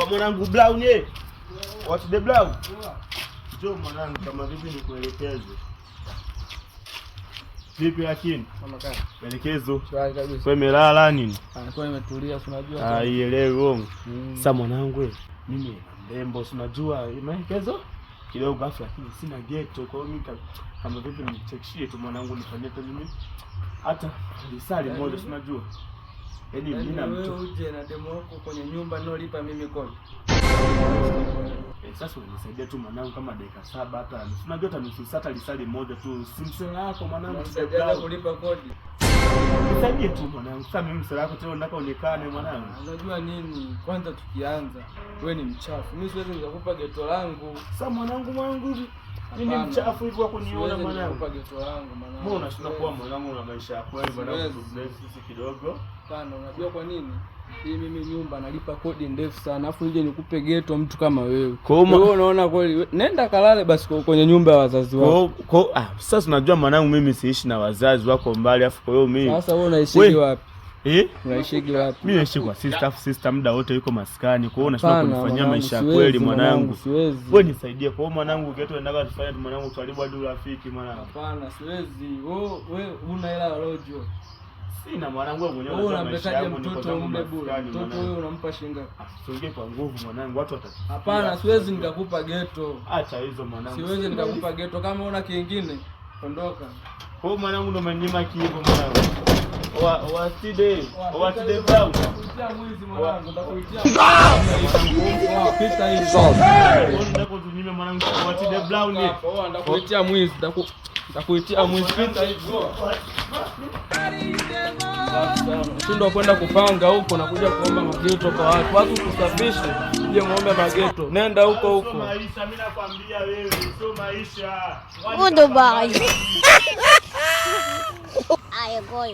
Kwa mwanangu Brown What the Brown? Njoo mwanangu kama vipi nikuelekeze. Vipi lakini? Kama kama. Maelekezo. Shwari kabisa. Kwa imelala nini? Kwa imetulia unajua. Ielewi wongo. Sasa mwanangu mimi mrembo unajua maelekezo kidogo ghafla lakini sina ghetto kwa hiyo mimi kama vipi nichekishie tu mwanangu nifanyie tu mimi hata lisali moja unajua. Yaani mimi na mtu uje na demo wako kwenye nyumba nilipa mimi kodi. Sasa unisaidia tu mwanangu kama dakika 7 hata unajua hata nusu saa lisali moja tu simsela yako mwanangu sasa kulipa kodi. Nisaidie tu mwanangu. Sasa mimi msela yako tena nataka uonekane mwanangu. Unajua nini? Kwanza tukianza wewe ni mchafu. Mimi siwezi nikakupa geto langu. Sasa mwanangu mimi mchafu hivyo wa kuniona mwanangu. Nikupa geto langu mwanangu. Mbona unashinda kuwa mwanangu na maisha yako wewe mwanangu sisi kidogo? Hapana, unajua kwa nini? Hii mimi nyumba nalipa kodi ndefu sana. Alafu nje nikupe geto mtu kama wewe. Wewe unaona kweli nenda kalale basi kwenye nyumba ya wazazi wako. Sasa unajua mwanangu mimi siishi na wazazi wako mbali afu kwa hiyo mimi. Sasa wewe unaishi wapi? Unaishi wapi? Mimi naishi kwa sister muda wote yuko maskani. Kwa hiyo unashinda kunifanyia maisha kweli mwanangu. Wewe nisaidie. Kwa hiyo mwanangu geto endaga tufanye mwanangu twalibu hadi urafiki mwanangu. Hapana, siwezi. Wewe una hela ya rojo. Sina mwanangu wewe mwenyewe unamletaje mtoto mle bure? Mtoto wewe unampa shilingi ngapi? Usiongee kwa nguvu mwanangu, watu watatu. Hapana, siwezi nikakupa geto. Acha hizo mwanangu. Siwezi nikakupa geto kama una kingine. Ondoka. Kwa hiyo mwanangu ndo umenyima kiivo mwanangu. Watide Brown. Nitakuitia mwizi mwanangu, nitakuitia. Pita hizo. Unataka tunyime mwanangu Watide Brown ni. Nitakuitia mwizi, nitakuitia mwizi pita hizo. Usindo kwenda kupanga huko na kuja kuomba mageto kwa watu kusafishe, je muombe mageto. Nenda huko. Maisha mimi nakwambia wewe, sio maisha. Goodbye. I go.